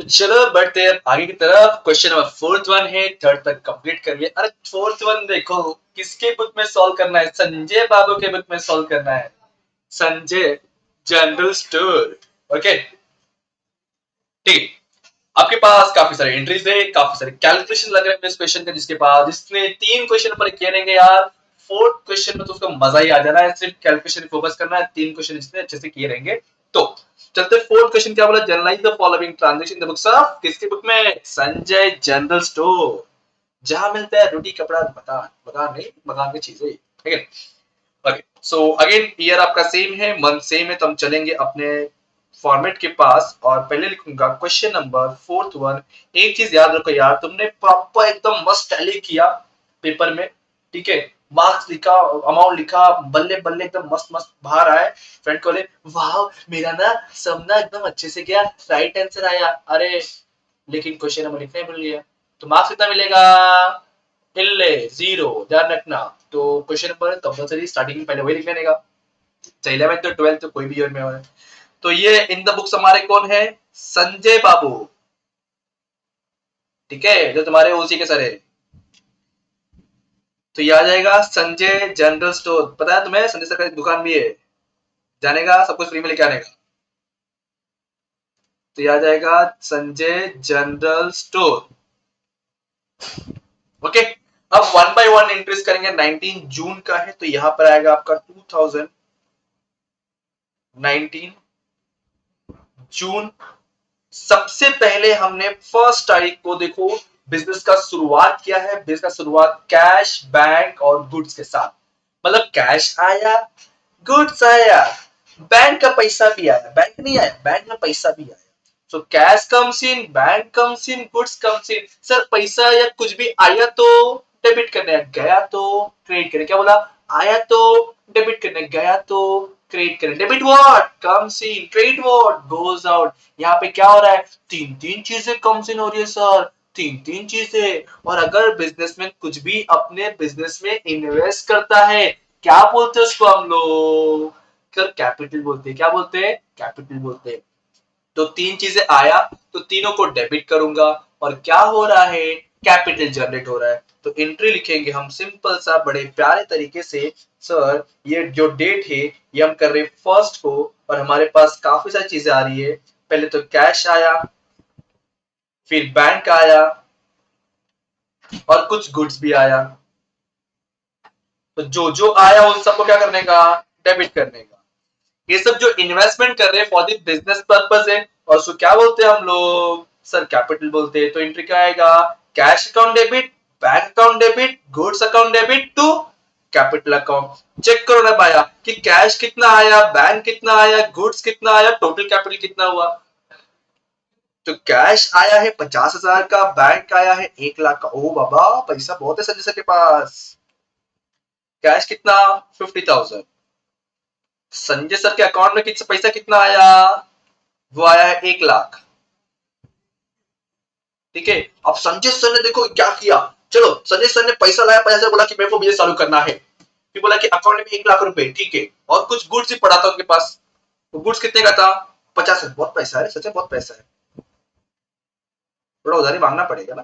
चलो बढ़ते हैं आगे की तरफ। क्वेश्चन नंबर फोर्थ वन है, थर्ड तक कंप्लीट करिए। अरे फोर्थ वन देखो किसके बुक में सॉल्व करना है, संजय बाबू के बुक में सॉल्व करना है। Sanjay general store. ओके ठीक है। आपके पास काफी सारे एंट्रीज है, काफी सारे कैलकुलेशन लग रहे हैं इस क्वेश्चन के, जिसके बाद इसमें 3 क्वेश्चन पर किए रहेंगे यार। फोर्थ क्वेश्चन में तो उसका मजा ही आ जाना है, सिर्फ कैलकुलेशन फोकस करना है। 3 क्वेश्चन इसमें अच्छे से किए रहेंगे। तो चलते फोर्थ क्वेश्चन क्या बोला, generalized the following transaction in the books of, किसकी बुक में, संजय जनरल स्टोर, जहां मिलता है रोटी कपड़ा मकान, मकान नहीं मकान की चीजें, ठीक है। ओके सो अगेन ईयर आपका सेम है, मंथ सेम है, तो हम चलेंगे अपने फॉर्मेट के पास और पहले लिखूंगा क्वेश्चन नंबर फोर्थ वन। एक चीज याद रखो यार, तुमने प्रॉपर एकदम मस्त टैली किया पेपर में, ठीक है। मार्क्स लिखा, अमाउंट लिखा, बल्ले बल्ले एकदम मस्त मस्त बाहर आए। फ्रेंड को ले, वाह मेरा ना सब ना एकदम अच्छे से गया, राइट आंसर आया। अरे लेकिन क्वेश्चन नंबर लिखना ही भूल गया, तो मार्क्स कितना मिलेगा, इल्ले जीरो, ध्यान रखना। तो क्वेश्चन नंबर कंपलसरी स्टार्टिंग में पहले वही लिख लेने का, चाहे 11th तो 12th तो कोई भी ईयर में हो। तो ये इन द बुक्स हमारे कौन है, संजय बाबू, ठीक है, जो तुम्हारे ओसी के सर है। तो ये आ जाएगा संजय जनरल स्टोर, पता है तुम्हें संजय सर का दुकान भी है, जाने का सब कुछ फ्री में लेके आने का। तो ये आ जाएगा संजय जनरल स्टोर। ओके अब वन बाय वन इंट्रेस करेंगे। 19 जून का है, तो यहां पर आएगा आपका 2019 जून। सबसे पहले हमने फर्स्ट तारीख को देखो बिजनेस का शुरुआत किया है। बिजनेस का शुरुआत कैश, बैंक और गुड्स के साथ, मतलब कैश आया, गुड्स आया, बैंक का पैसा भी आया, बैंक नहीं आया, बैंक में पैसा भी आया। So cash comes in, bank comes in, goods comes in. Sir पैसा या कुछ भी आया तो डेबिट करने, गया तो क्रेडिट करने। क्या बोला, आया तो डेबिट करने, गया तो क्रेडिट करने। Debit what comes in, credit what goes out. यहाँ पे क्या हो रहा है, तीन तीन चीजें कम्स इन हो रही है सर, तीन तीन चीजें। और अगर बिजनेसमैन कुछ भी अपने बिजनेस में इन्वेस्ट करता है, क्या बोलते हैं उसको हम लोग, कैपिटल बोलते हैं। क्या बोलते हैं, कैपिटल बोलते हैं। तो तीन चीजें आया, तो तीनों को डेबिट करूंगा, और क्या हो रहा है, कैपिटल जनरेट हो रहा है। तो एंट्री लिखेंगे हम सिंपल सा बड़े प्यारे तरीके से। सर ये जो डेट है ये हम कर रहे हैं फर्स्ट को, और हमारे पास काफी सारी चीजें आ रही है। पहले तो कैश आया, फिर बैंक आया, और कुछ गुड्स भी आया। तो जो जो आया उन सबको क्या करने का, डेबिट करने का। ये सब जो इन्वेस्टमेंट कर रहे हैं फॉर द बिजनेस पर्पस है, और उसको क्या बोलते हैं हम लोग, सर कैपिटल बोलते हैं। तो एंट्री क्या आएगा, cash account debit, bank account debit, goods account debit to capital account. Check करो ना भाया कि कैश कितना आया, बैंक कितना आया, गुड्स कितना आया, टोटल कैपिटल कितना हुआ। तो कैश आया है 50,000 का, बैंक आया है 1 लाख का। ओ बाबा पैसा बहुत है संजय सर के पास। कैश कितना, 50,000। संजय सर के अकाउंट में कितना पैसा कितना आया, वो आया है 1 लाख, ठीक है। अब संजय सर ने देखो क्या किया, चलो संजय सर ने पैसा लाया, पैसा बोला कि मेरे को बिजनेस चालू करना है, फिर बोला कि अकाउंट में 1 लाख रुपए, ठीक है, और कुछ गुड्स भी पड़ा था उनके पास। तो गुड्स कितने का था, 50 है, बहुत पैसा है, सच में बहुत पैसा है, थोड़ा उधारी मांगना पड़ेगा ना।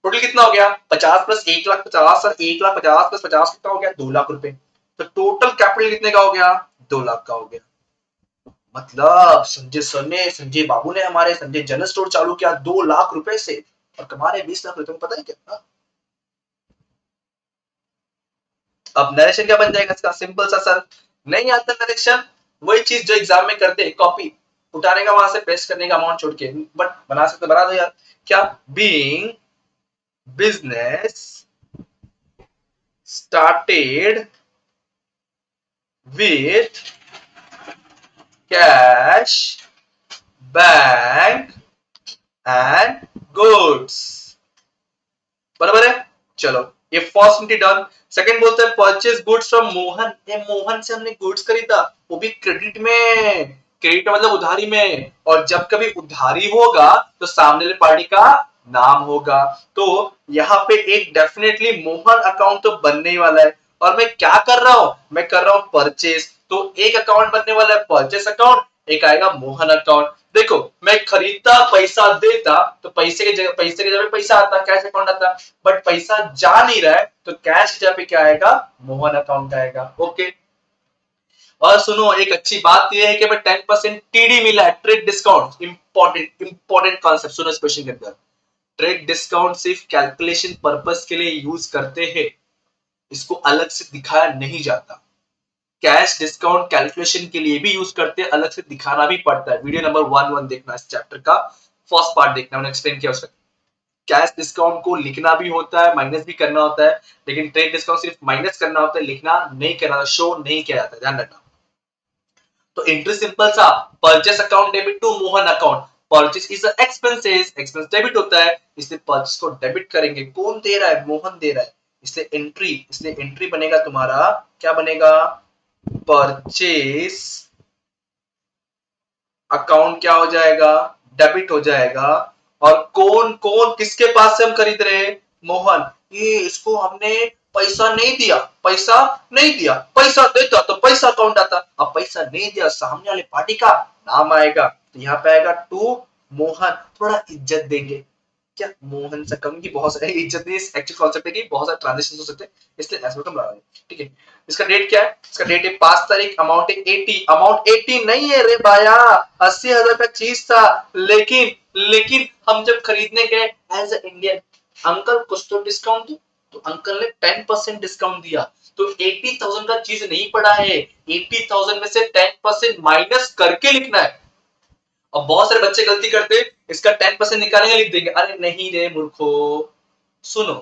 टोटल कितना हो गया, 50 plus 1 lakh 50, sir 1 lakh 50 plus 50 कितना हो गया, 2 लाख रुपए। तो टोटल कैपिटल कितने का हो गया, 2 लाख का हो गया। मतलब संजय सर ने, संजय बाबू ने हमारे संजय जनरल स्टोर चालू किया 2 लाख रुपए से, और कमा रहे 20 लाख रुपए। तुमको पता है क्या। अब नरेशन क्या बन जाएगा इसका, सिंपल सा सर, नहीं आता नरेशन, वही चीज जो एग्जाम में करते हैं, कॉपी उठाने का, वहां से पेस्ट करने का अमाउंट छोड़ के, बट बना सकते, बना दो यार। क्या, being business started with cash, bank and goods, बराबर है। चलो ये फर्स्ट एंट्री डन। सेकंड बोलते हैं परचेज गुड्स फ्रॉम मोहन। ये मोहन से हमने गुड्स खरीदा, वो भी क्रेडिट में, क्रेडिट मतलब उधारी में। और जब कभी उधारी होगा तो सामने वाली पार्टी का नाम होगा। तो यहाँ पे एक डेफिनेटली मोहन अकाउंट तो बनने ही वाला है। और मैं क्या कर रहा हूं, मैं कर रहा हूं परचेज। तो एक अकाउंट बनने वाला है परचेस अकाउंट, एक आएगा मोहन अकाउंट। देखो मैं खरीदता पैसा देता तो पैसे की जगह पैसा आता, कैश अकाउंट आता, बट पैसा जा नहीं रहा है तो कैश की जगह पे क्या आएगा, मोहन अकाउंट आएगा। ओके। और सुनो एक अच्छी बात यह है कि 10% टीडी मिला है, ट्रेड डिस्काउंट। इंपॉर्टेंट कॉन्सेप्ट सुनो इस क्वेश्चन के अंदर। ट्रेड डिस्काउंट सिर्फ कैलकुलेशन पर्पस के लिए यूज करते हैं, इसको अलग से दिखाया नहीं जाता। कैश डिस्काउंट कैलकुलेशन के लिए भी यूज करते हैं, अलग से दिखाना भी पड़ता है। वीडियो नंबर 11 देखना, इस चैप्टर का फर्स्ट पार्ट देखना, मैंने एक्सप्लेन किया उसका। कैश डिस्काउंट को लिखना भी होता है, माइनस भी करना होता है, लेकिन ट्रेड डिस्काउंट सिर्फ माइनस करना होता है, लिखना नहीं करना, शो नहीं किया जाता, ध्यान रखना। तो एंट्री सिंपल सा, purchase account debit to Mohan account. Purchase is expenses, expense debit होता है, इसलिए परचेस को डेबिट करेंगे। कौन दे रहा है, मोहन दे रहा है, इसलिए एंट्री बनेगा तुम्हारा, क्या बनेगा, परचेस अकाउंट क्या हो जाएगा, डेबिट हो जाएगा। और कौन कौन किसके पास से हम खरीद रहे हैं, मोहन। ये इसको हमने पैसा नहीं दिया, पैसा नहीं दिया, पैसा देता तो पैसा अकाउंट आता, अब पैसा नहीं दिया, सामने वाले पार्टी का नाम आएगा, तो यहाँ पे आएगा टू मोहन। थोड़ा इज्जत देंगे, क्या मोहन से कम की बहुत सारी इज्जत नहीं, एक्चुअल कॉन्सेप्ट है कि बहुत सारे ट्रांजेक्शन हो सकते हैं, इसलिए ऐसा कम लगा। ठीक है। इसका डेट क्या है, इसका डेट है 5 तारीख, अमाउंट है 80। अमाउंट 80 नहीं है रे भाया, 80,000 का चीज था, लेकिन हम जब खरीदने गए एज ए इंडियन, अंकल कुछ तो डिस्काउंट दो, तो अंकल ने 10% डिस्काउंट दिया, तो 80,000 का चीज नहीं पड़ा है, 80,000 में से 10% माइनस करके लिखना है। अब बहुत सारे बच्चे गलती करते, इसका 10% निकालेंगे लिख देंगे, अरे नहीं रे मूर्खो, सुनो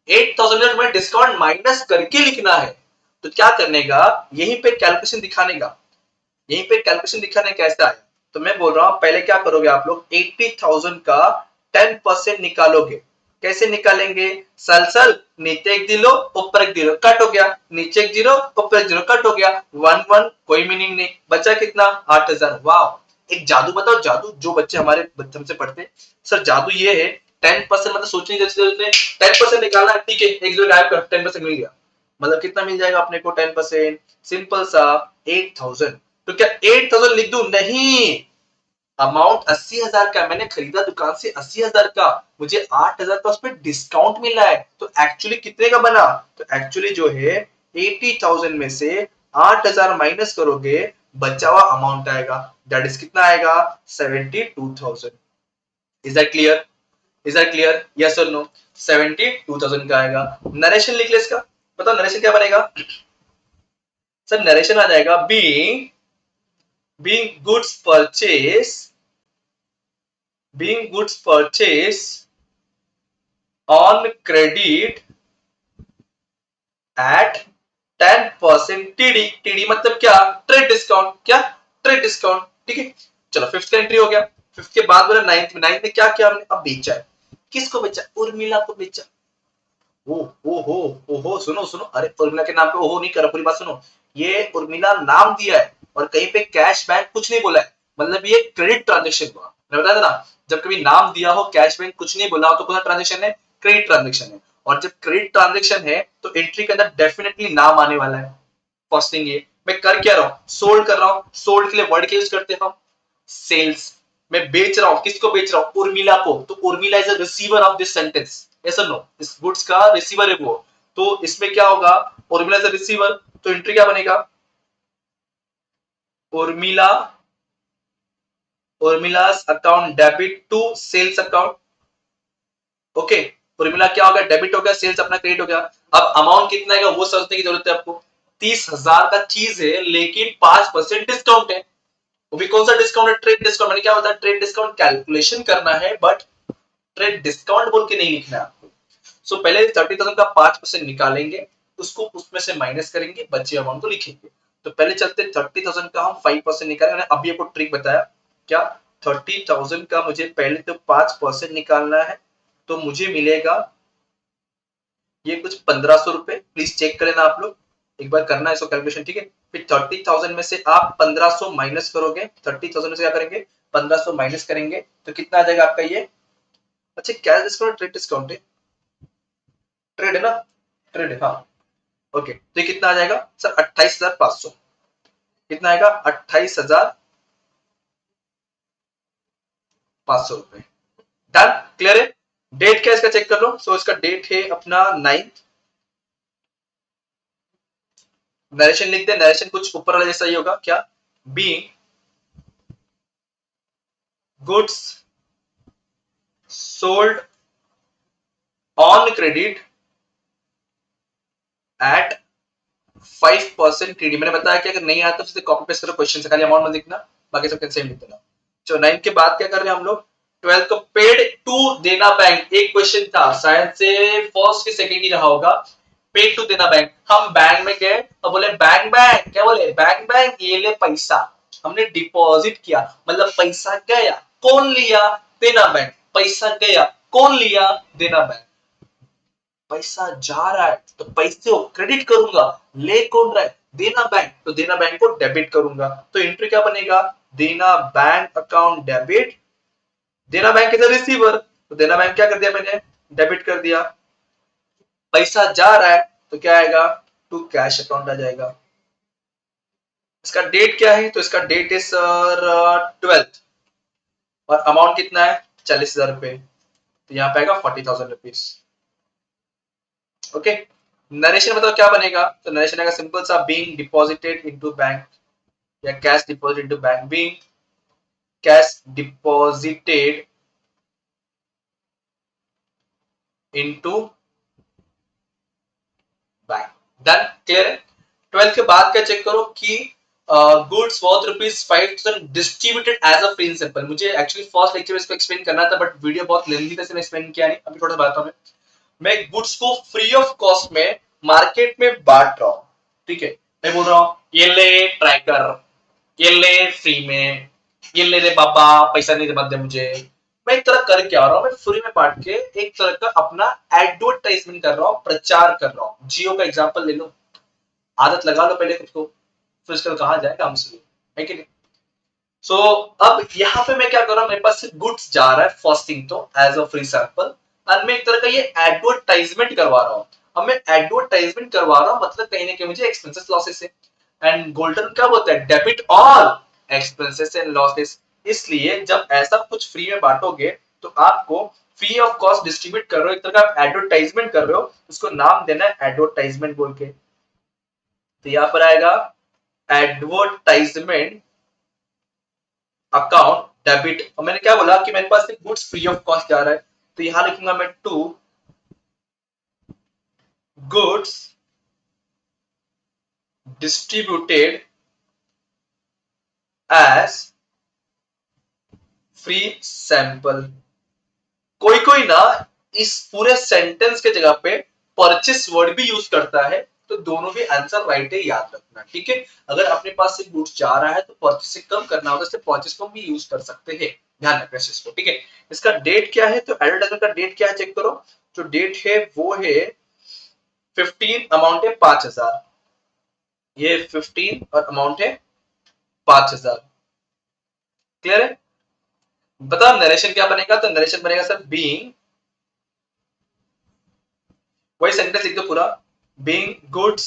8,000 में तुम्हें डिस्काउंट माइनस करके लिखना है, तो क्या करने का, यहीं पे कैलकुलेशन दिखाने का, यहीं पे कैलकुलेशन दिखाने कैसा है। तो मैं बोल रहा हूं पहले क्या करोगे आप लोग, 80,000 का 10% निकालोगे। कैसे निकालेंगे, सल नीचे एक दिलो ऊपर एक दिलो, कट हो गया, नीचे एक जीरो ऊपर एक जीरो, कट हो गया, 1 1, कोई मीनिंग नहीं, बचा कितना, 8,000। वाह, एक जादू बताओ, जादू जो बच्चे हमारे हमसे पढ़ते हैं, सर जादू ये है 10% मतलब सोचने की जरूरत नहीं, 10% निकालना है, ठीक है, एक जीरो गायब कर, 10% मिल गया, मतलब कितना मिल जाएगा अपने को 10%, सिंपल सा 8,000। तो क्या 8,000 लिख दूं, नहीं, अमाउंट 80,000 का, मैंने खरीदा दुकान से 80,000 का, मुझे 8,000 का उस पर डिस्काउंट मिला है, तो एक्चुअली कितने का बना, तो एक्चुअली जो है 80,000 में से 8,000 माइनस करोगे, बचा हुआ अमाउंट आएगा, दैट इज कितना आएगा, 72,000। Is that clear, is that clear, yes और नो, 72,000 का आएगा। नरेशन लिख ले इसका, बताओ नरेशन क्या बनेगा, सर नरेशन आ जाएगा, being goods purchase, being goods purchase on credit at 10% TD. TD मतलब क्या, ट्रेड डिस्काउंट, क्या ट्रेड डिस्काउंट, ठीक है। चलो फिफ्थ का एंट्री हो गया, फिफ्थ के बाद बोला नाइन्थ में, नाइन्थ में क्या किया हमने, अब बेचा है, किसको बेचा, उर्मिला को बेचा। ओ ओ हो, ओहो, सुनो सुनो, अरे उर्मिला के नाम पे ओहो नहीं करो, पूरी बात सुनो, ये उर्मिला नाम दिया है और कहीं पे कैश बैंक कुछ नहीं बोला है, मतलब ये क्रेडिट ट्रांजेक्शन हुआ, मैं बताया था ना, जब कभी नाम दिया हो कैश बैंक कुछ नहीं बोला हो तो कौन सा ट्रांजेक्शन है, क्रेडिट ट्रांजेक्शन है। और जब क्रेडिट ट्रांजेक्शन है तो एंट्री के अंदर डेफिनेटली नाम आने वाला है। फर्स्ट थिंग ये, मैं कर क्या रहा हूँ, सोल्ड कर रहा हूँ, सोल्ड के लिए वर्ड के यूज करते हैं हम, सेल्स। मैं बेच रहा हूँ, किसको बेच रहा हूँ, उर्मिला को, तो Urmila is a receiver of this sentence, yes और नो, इस गुड्स का रिसीवर है वो, तो इसमें क्या होगा, उर्मिला इज अ रिसीवर, तो एंट्री क्या बनेगा, Urmila, Urmila's account debit to sales account. Okay, Urmila क्या हो गया, डेबिट हो गया, सेल्स अपना क्रेडिट हो गया। अब अमाउंट कितना है वो समझने की जरूरत है आपको, 30,000 का चीज है लेकिन 5% डिस्काउंट है, वो भी कौन सा डिस्काउंट है, ट्रेड डिस्काउंट। मैंने क्या होता है, ट्रेड डिस्काउंट कैलकुलेशन करना है, बट ट्रेड डिस्काउंट बोल के नहीं लिखना है आपको। सो पहले 30,000 का 5% निकालेंगे, उसको उसमें से माइनस करेंगे, बचे अमाउंट को लिखेंगे। तो पहले चलते 30,000 का हम 5% निकालेंगे, मैंने अभी आपको ट्रिक बताया, क्या 30,000 का मुझे पहले तो 5% निकालना है, तो मुझे मिलेगा ये कुछ 1,500 रुपए, प्लीज चेक कर लेना आप लोग, एक बार करना है इसको कैलकुलेशन, ठीक है। फिर 30,000 में से आप 1,500 माइनस करोगे, 30,000 में से क्या करेंगे, 1,500 माइनस करेंगे, तो कितना आ जाएगा आपका ये, अच्छा क्या डिस्काउंट, ट्रेड डिस्काउंट है, ट्रेड है ना, ट्रेड है, हाँ। ओके, तो ये कितना आ जाएगा सर, 28,500, कितना आएगा, 28,500। ₹500। डन, क्लियर है। डेट क्या इसका चेक कर लो। सो इसका डेट है अपना 9th। नरेशन लिख दे, नरेशन कुछ ऊपर वाला जैसा ही होगा क्या, being goods sold on credit at 5% TD। मैंने बताया कि अगर नहीं आता तो कॉपी पेस्ट करो, क्वेश्चन से खाली अमाउंट मत लिखना, बाकी सब सेम लिख देना। तो 9 के बाद क्या कर रहे हैं हम लोग, 12 को पेड टू देना बैंक। एक क्वेश्चन था शायद से फर्स्ट की सेकंड ही रहा होगा, पेड टू देना बैंक। हम बैंक में गए और बोले बैंक बैंक, क्या बोले, बैंक बैंक ये ले पैसा, हमने डिपॉजिट किया, मतलब पैसा गया, कौन लिया, देना बैंक। पैसा गया, कौन लिया, देना बैंक। पैसा जा रहा है तो पैसे को क्रेडिट करूंगा, ले कौन रहा है, देना बैंक, तो देना बैंक को डेबिट करूंगा। तो एंट्री क्या बनेगा, देना बैंक अकाउंट डेबिट, देना बैंक इज रिसीवर, तो देना बैंक क्या कर दिया मैंने, डेबिट कर दिया। पैसा जा रहा है तो क्या आएगा, टू कैश अकाउंट आ जाएगा। इसका डेट क्या है, तो इसका डेट है सर 12th, और अमाउंट कितना है, 40,000 रुपए, तो यहाँ पे आएगा 40,000 रुपीज। ओके, नरेशन बताओ क्या बनेगा, तो नरेशन आएगा सिंपल सा, बीइंग डिपॉजिटेड इनटू बैंक या cash deposit into bank, being cash deposited into bank. Done, clear है। 12 के बाद क्या चेक करो कि goods worth ₹5,000 distributed as a free sample. मुझे एक्चुअली फर्स्ट लेक्चर में इसको एक्सप्लेन करना था, बट वीडियो बहुत लेंथी था, इसलिए एक्सप्लेन किया नहीं। अभी थोड़ा सा बताता हूं मैं गुड्स को फ्री ऑफ कॉस्ट में मार्केट में बांट रहा हूं, ठीक है। मैं बोल रहा हूं ये ले ट्रैकर, ये ले फ्री में, ये ले रे बाबा, पैसा नहीं मत दे मुझे। मैं एक तरह कर क्या रहा हूं, मैं फ्री में बांट के एक तरह का अपना एडवर्टाइजमेंट कर रहा हूं, प्रचार कर रहा हूं। जियो का एग्जांपल ले लो, आदत लगा लो पहले खुद को, फिर उसके बाद कहां जाएगा हमसे, है कि नहीं। सो अब यहाँ पे मैं क्या कर रहा हूँ, मेरे पास से गुड्स जा रहा है फर्स्ट थिंग तो एज अ फ्री सैंपल, और मैं एक तरह का ये एडवर्टाइजमेंट करवा रहा हूँ। अब मैं एडवर्टाइजमेंट करवा रहा हूँ, मतलब कहीं ना कहीं मुझे एक्सपेंसेस लॉसेस है। एंड गोल्डन क्या बोलता है, debit all expenses and losses. इसलिए जब ऐसा कुछ फ्री में बांटोगे तो आपको फ्री ऑफ कॉस्ट डिस्ट्रीब्यूट कर रहे हो, एक तरह का एडवर्टाइजमेंट कर रहे हो, उसको नाम देना है एडवर्टाइजमेंट बोल के। तो यहाँ पर आएगा एडवर्टाइजमेंट अकाउंट डेबिट। और मैंने क्या बोला कि मेरे पास गुड्स फ्री ऑफ कॉस्ट जा रहा है, तो यहां लिखूंगा मैं to goods distributed as free sample. कोई कोई ना इस पूरे सेंटेंस के जगह पे परचेस वर्ड भी यूज करता है, तो दोनों भी आंसर राइट है, याद रखना, ठीक है। अगर अपने पास से गुड्स जा रहा है तो परचेस से कम करना होगा, इसलिए परचेस को भी यूज कर सकते हैं, ध्यान रखना इस को, ठीक है। इसका डेट क्या है, तो एडवर्टाइजमेंट का डेट क्या है चेक करो। जो डेट है वो है 15, अमाउंट है 5,000, ये 15 और अमाउंट है 5,000, क्लियर है। बताओ नरेशन क्या बनेगा, तो नरेशन बनेगा सर बीइंग, वही सेंटेंस लिख दो पूरा, being goods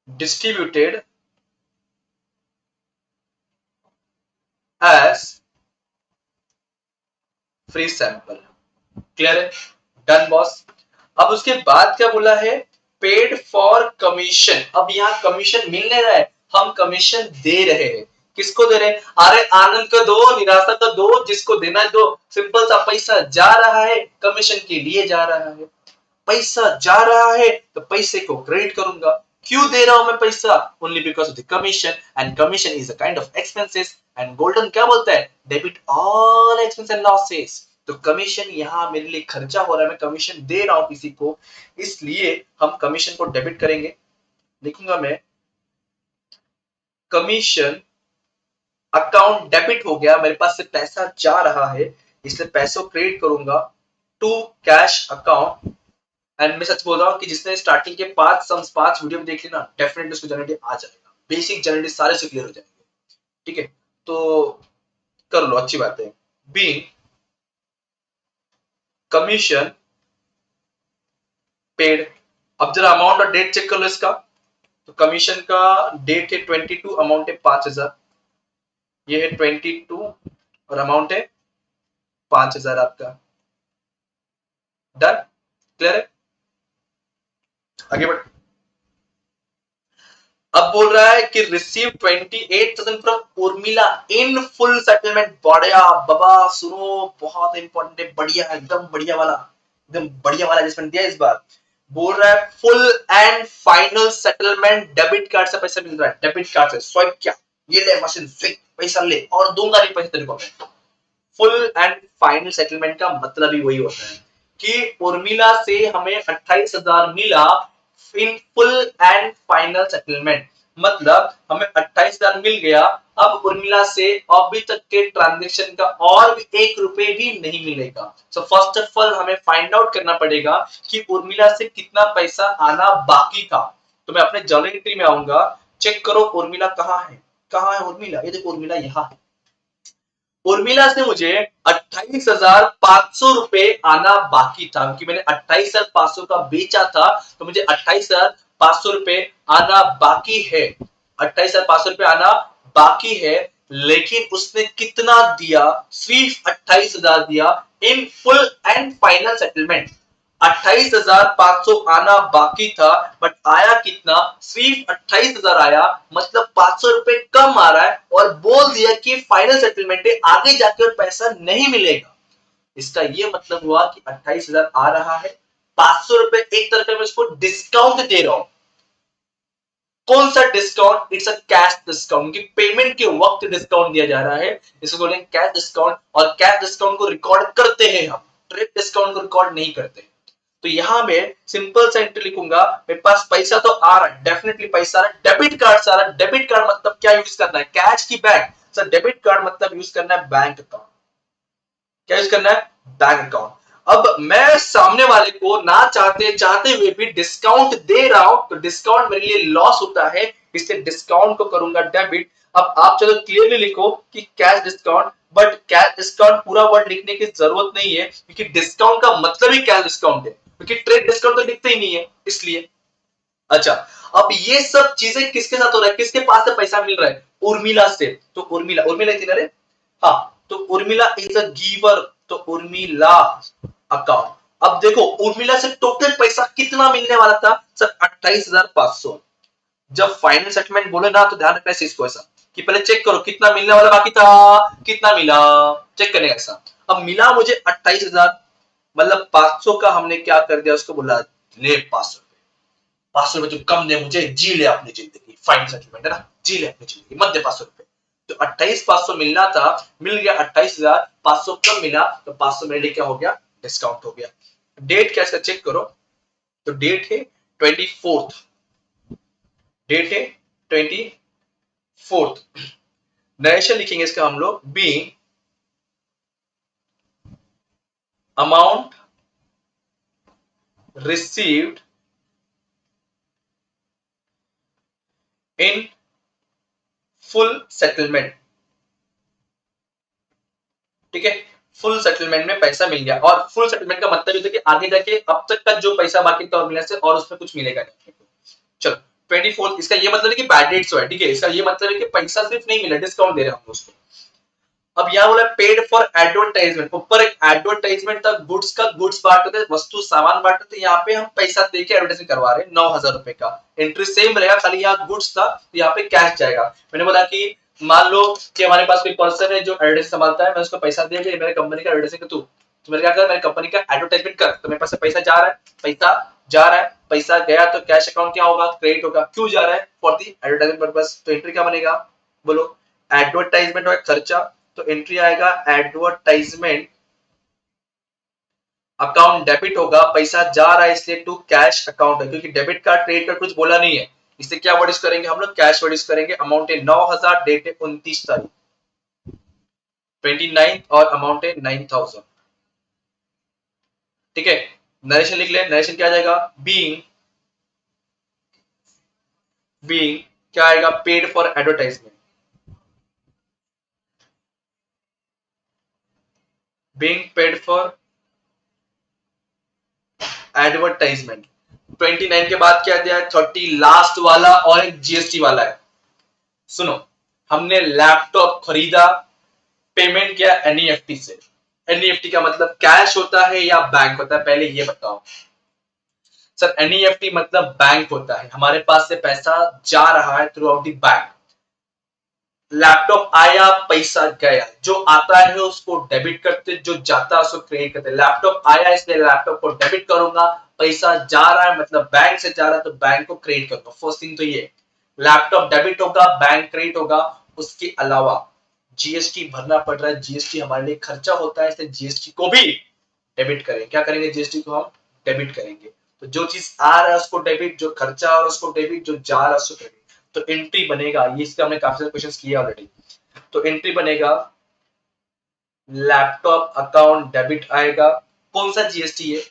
distributed as free sample, clear है। Done boss. अब उसके बाद क्या बोला है, पेड फॉर कमीशन। अब यहाँ कमीशन मिल नहीं रहा है, हम कमीशन दे रहे हैं। किसको दे रहे हैं, अरे आनंद को दो, निराशा को दो, जिसको देना है दो। सिंपल सा, पैसा जा रहा है कमीशन के लिए जा रहा है, पैसा जा रहा है तो पैसे को क्रेडिट करूंगा। क्यों दे रहा हूं मैं पैसा, only because of the commission, and commission is a kind of expenses. And golden क्या बोलता है, debit all expense and losses. तो कमीशन यहाँ मेरे लिए खर्चा हो रहा है, मैं कमीशन दे रहा हूं किसी को, इसलिए हम कमीशन को डेबिट करेंगे। लिखूंगा मैं कमीशन अकाउंट डेबिट हो गया, मेरे पास से पैसा जा रहा है, इसलिए पैसों क्रेडिट करूंगा टू कैश अकाउंट। एंड मैं सच बोल रहा हूँ कि जिसने स्टार्टिंग के 5 वीडियो में देख ली ना, डेफिनेटली उसको जनरेटिव आ जाएगा, बेसिक जनरेटिव सारे से क्लियर हो जाएंगे, ठीक है। तो कर लो, अच्छी बात है। Being commission paid. अब जरा अमाउंट और डेट चेक कर लो इसका। तो कमीशन का डेट है 22, अमाउंट है 5,000, ये है 22 और अमाउंट है 5000 आपका। डन, क्लियर है? आगे बढ़। अब बोल रहा है कि receive 28,000 from Urmila in full settlement. बढ़िया बाबा, सुनो, बहुत इंपॉर्टेंट है, बढ़िया एकदम बढ़िया वाला, एकदम बढ़िया वाला एडजस्टमेंट दिया इस बार। बोल रहा है full and final settlement debit card से पैसा मिल रहा है, डेबिट कार्ड से स्वाइप किया, ये ले मशीन स्विच, पैसा ले, और दूंगा नहीं पैसे तेरे को। फुल एंड फाइनल सेटलमेंट का मतलब ही वही होता है कि उर्मिला से हमें 28,000 मिला in full and final settlement, मतलब हमें 28,000 मिल गया। अब उर्मिला से अभी तक के ट्रांजेक्शन का और भी 1 रुपए भी नहीं मिलेगा। सो फर्स्ट ऑफ ऑल हमें फाइंड आउट करना पड़ेगा कि उर्मिला से कितना पैसा आना बाकी था। तो मैं अपने जर्नल एंट्री में आऊंगा, चेक करो उर्मिला कहाँ है, कहाँ है उर्मिला, ये देखो उर्मिला यहाँ है। उर्मिला से मुझे 28,500 रुपए आना बाकी था, क्योंकि मैंने 28,500 का बेचा था, तो मुझे 28,500 रुपए आना बाकी है, 28,500 रुपए आना बाकी है। लेकिन उसने कितना दिया? सिर्फ 28,000 दिया in full and final settlement. 28,500 आना बाकी था, बट आया कितना? सिर्फ 28,000 आया, मतलब 500 रुपए कम आ रहा है, और बोल दिया कि फाइनल सेटलमेंट है, आगे जाकर पैसा नहीं मिलेगा। इसका ये मतलब हुआ कि 28,000 आ रहा है, 500 रुपए एक तरह का मैं इसको डिस्काउंट दे रहा हूं। कौन सा discount? It's a cash discount, कि पेमेंट के वक्त डिस्काउंट दिया जा रहा है, इसको बोलेंगे कैश डिस्काउंट। और कैश डिस्काउंट को रिकॉर्ड करते हैं हम, ट्रेड डिस्काउंट को रिकॉर्ड नहीं करते। तो यहां मैं सिंपल सा एंट्री लिखूंगा, मेरे पास पैसा तो आ रहा है, डेफिनेटली पैसा आ रहा है, डेबिट कार्ड से आ रहा है। डेबिट कार्ड मतलब क्या यूज करना है? कैश की बैंक। सर डेबिट कार्ड मतलब यूज करना है बैंक अकाउंट। क्या यूज करना है? Bank account. अब मैं सामने वाले को ना चाहते चाहते हुए भी डिस्काउंट दे रहा हूं, तो डिस्काउंट मेरे लिए लॉस होता है, इसलिए डिस्काउंट को करूंगा डेबिट। अब आप चलो क्लियरली लिखो कि cash discount, but cash discount पूरा वर्ड लिखने की जरूरत नहीं है, क्योंकि डिस्काउंट का मतलब ही कैश डिस्काउंट है, क्योंकि ट्रेड डिस्काउंट तो लिखते ही नहीं है इसलिए। अच्छा, अब ये सब चीजें किसके साथ हो रहा है, किसके पास से पैसा मिल रहा है? उर्मिला से। तो उर्मिला, उर्मिला थी ना रे? हाँ, तो उर्मिला इज अ गिवर, तो उर्मिला अकाउंट। अब देखो उर्मिला से टोटल पैसा कितना मिलने वाला था सर? 28,500। जब फाइनल सेटलमेंट बोले ना, तो ध्यान रखना है इसको ऐसा कि पहले चेक करो कितना मिलने वाला बाकी था, कितना मिला, चेक करने का ऐसा। अब मिला मुझे 28,000, मतलब 500 का हमने क्या कर दिया, उसको बोला ले 500, 500 रुपए जो कम दे मुझे, जी ले अपनी जिंदगी, फाइनल सेटलमेंट है ना, जी ले अपनी जिंदगी, मत दे 500 रुपए। तो 28,500 मिलना था, मिल गया 28,500 कम मिला, तो 500 मेरे लिए क्या हो गया? डिस्काउंट हो गया। डेट क्या इसका चेक करो, तो डेट है 24th, डेट है 24th। नरेशन लिखेंगे इसका हम लोग, being amount received in full settlement. ठीक है, फुल सेटलमेंट में पैसा मिल गया, और फुल सेटलमेंट का मतलब ये कि आगे जाके अब तक का जो पैसा बाकी था मिलने से, और उसमें कुछ मिलेगा नहीं। चलो 24, इसका ये मतलब है कि बैड डेट्स है, ठीक है, इसका ये मतलब है कि पैसा सिर्फ नहीं मिला, डिस्काउंट दे रहे हैं हम उसको। अब यहाँ बोला पेड फॉर एडवर्टाइजमेंट, ऊपर एक एडवर्टाइजमेंट था, गुड्स का, गुड्स बांटते थे, वस्तु सामान बांटते थे, यहाँ पे हम पैसा देके एडवर्टाइजमेंट करवा रहे हैं 9,000 रुपए का। एंट्री सेम रहेगा, खाली यहाँ गुड्स था, तो यहाँ पे कैश जाएगा। मैंने बोला कि मान लो कि हमारे पास कोई पर्सन है जो एडवर्टाइज संभालता है, मैं उसको पैसा दे मेरे कंपनी का एडवर्टाइजमेंट, तो मेरे क्या कर, मेरे कंपनी का एडवर्टाइजमेंट कर, तो मेरे पास पैसा जा रहा है, पैसा जा रहा है, पैसा गया तो कैश अकाउंट क्या होगा? क्रेडिट होगा। क्यों जा रहा है? For the advertisement purpose. तो एंट्री क्या बनेगा? बोलो, एडवर्टाइजमेंट और खर्चा, तो एंट्री आएगा एडवर्टाइजमेंट अकाउंट डेबिट होगा, पैसा जा रहा है इसलिए टू कैश अकाउंट है, क्योंकि डेबिट कार्ड क्रेडिट कार्ड कुछ बोला नहीं है, इसलिए क्या वर्ड यूज करेंगे हम लोग? कैश वर्ड यूज करेंगे। अमाउंट है 9,000, डेट है 29 तारीख 29, और अमाउंट है 9,000। ठीक है, नरेशन लिख ले, नरेशन क्या आ जाएगा? बीइंग, बीइंग क्या आएगा? Paid for advertisement, being paid for advertisement. 29 के बाद क्या दिया है? 30 लास्ट वाला, और एक जीएसटी वाला है। सुनो, हमने लैपटॉप खरीदा, पेमेंट किया एनईएफटी से। एनईएफटी का मतलब कैश होता है या बैंक होता है, पहले ये बताओ। सर एनईएफटी मतलब बैंक होता है, हमारे पास से पैसा जा रहा है through out the bank. Laptop आया, पैसा गया, जो आता है उसको डेबिट करते, जो जाता है उसको क्रेडिट करते। लैपटॉप आया इसलिए लैपटॉप को डेबिट करूंगा, पैसा जा रहा है मतलब बैंक से जा रहा है तो बैंक को क्रेडिट करूंगा। फर्स्ट थिंग तो ये लैपटॉप डेबिट होगा, बैंक क्रेडिट होगा। उसके अलावा जीएसटी भरना पड़ रहा है, जीएसटी हमारे लिए खर्चा होता है, इसलिए जीएसटी को भी डेबिट करेंगे। क्या करेंगे, जीएसटी को हम डेबिट करेंगे। तो जो चीज आ रहा है उसको डेबिट, जो खर्चा आ रहा है उसको डेबिट, जो जा रहा है उसको क्रेडिट। तो एंट्री बनेगा, ये इसका हमने काफी सारे क्वेश्चंस किए ऑलरेडी। तो एंट्री बनेगा लैपटॉप अकाउंट डेबिट आएगा। कौन सा जीएसटी है,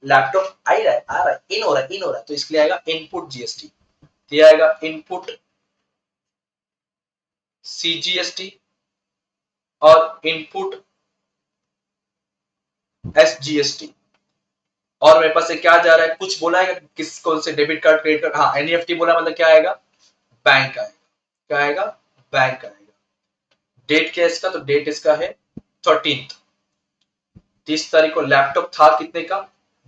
लैपटॉप आ रहा है, इन हो रहा है तो इसके लिए आएगा इनपुट जीएसटी। ये आएगा इनपुट सीजीएसटी और इनपुट एसजीएसटी। और मेरे पास से क्या जा रहा है, कुछ बोला है किस कौन से डेबिट कार्ड क्रेडिट कार्ड, हाँ एनईएफटी बोला, मतलब क्या आएगा, बैंक आएगा। क्या आएगा, बैंक आएगा। डेट क्या है इसका, तो डेट इसका है 13th, 30 तारीख को। लैपटॉप था कितने का,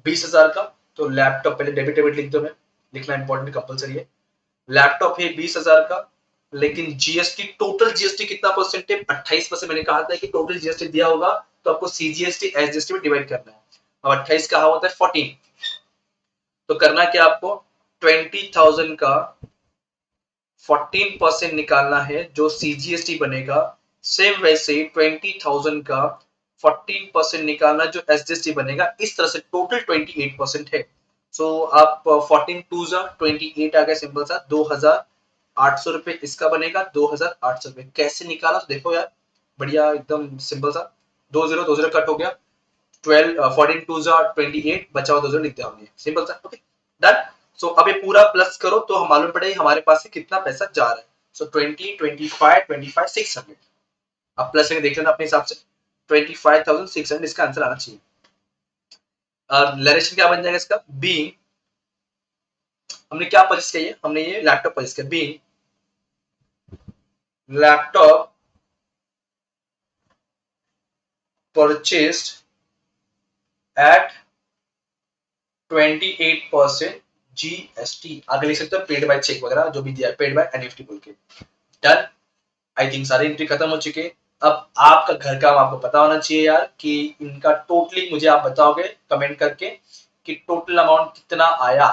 20,000 का। तो लैपटॉप पहले डेबिट डेबिट लिख दो, मैं लिखना इंपॉर्टेंट कंपलसरी है। लैपटॉप है 20,000 का, लेकिन जीएसटी टोटल जीएसटी कितना परसेंट है, 28%। मैंने कहा था कि टोटल जीएसटी दिया होगा तो आपको सीजीएसटी एसजीएसटी में डिवाइड करना है। अब 28 का होता है 14, तो करना क्या आपको, 20,000 का 14% निकालना है जो सीजीएसटी बनेगा। सेम वैसे 20,000 का 14% निकालना जो एसजीएसटी बनेगा। इस तरह से टोटल 28% है। सो आप 14 टू जा 28 आ गया, सिंपल सा 2,800 रुपए इसका बनेगा। 2,800 रुपए कैसे निकाला, तो देखो यार बढ़िया एकदम सिंपल सा, 2 0 कट हो गया। 14 टू जा 28, बचा हुआ 2 0 लिख दिया हमने, सिंपल सा। Okay done. सो अब ये पूरा प्लस करो तो हम मालूम पड़े हमारे पास से कितना पैसा जा रहा है। सो 20 25 25 600। अब प्लस करके देख लेना अपने हिसाब से, 25,600 इसका आंसर आना चाहिए। नरेशन क्या बन जाएगा इसका, बीइंग, हमने क्या परचेस किया, हमने ये लैपटॉप परचेस किया। Being laptop purchased at 28% GST. आगे लिख सकते हो पेड बाय चेक वगैरह जो भी दिया है, पेड बाय एनईएफटी बोल के। डन। आई थिंक सारी एंट्री खत्म हो चुके। अब आपका घर काम आपको पता होना चाहिए यार कि इनका टोटली मुझे आप बताओगे कमेंट करके कि टोटल अमाउंट कितना आया।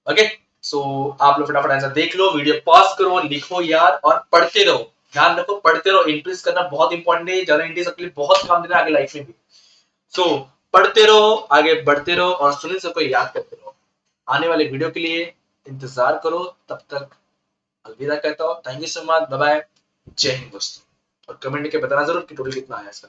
ओके सो आप लोग फटाफट आंसर देख लो, वीडियो पॉज करो, लिखो यार और पढ़ते रहो। ध्यान रखो पढ़ते रहो, एंट्रीज करना बहुत इंपॉर्टेंट है, जर्नल एंट्रीज अपने लिए बहुत काम देना आगे लाइफ में भी। सो पढ़ते रहो, आगे बढ़ते रहो और सुनील सबको याद करते रहो। आने वाले वीडियो के लिए इंतजार करो, तब तक अलविदा कहता हूँ। Thank you so much, bye bye, जय हिंद दोस्तों। और कमेंट करके बताना जरूर कि टोटल कितना आया इसका।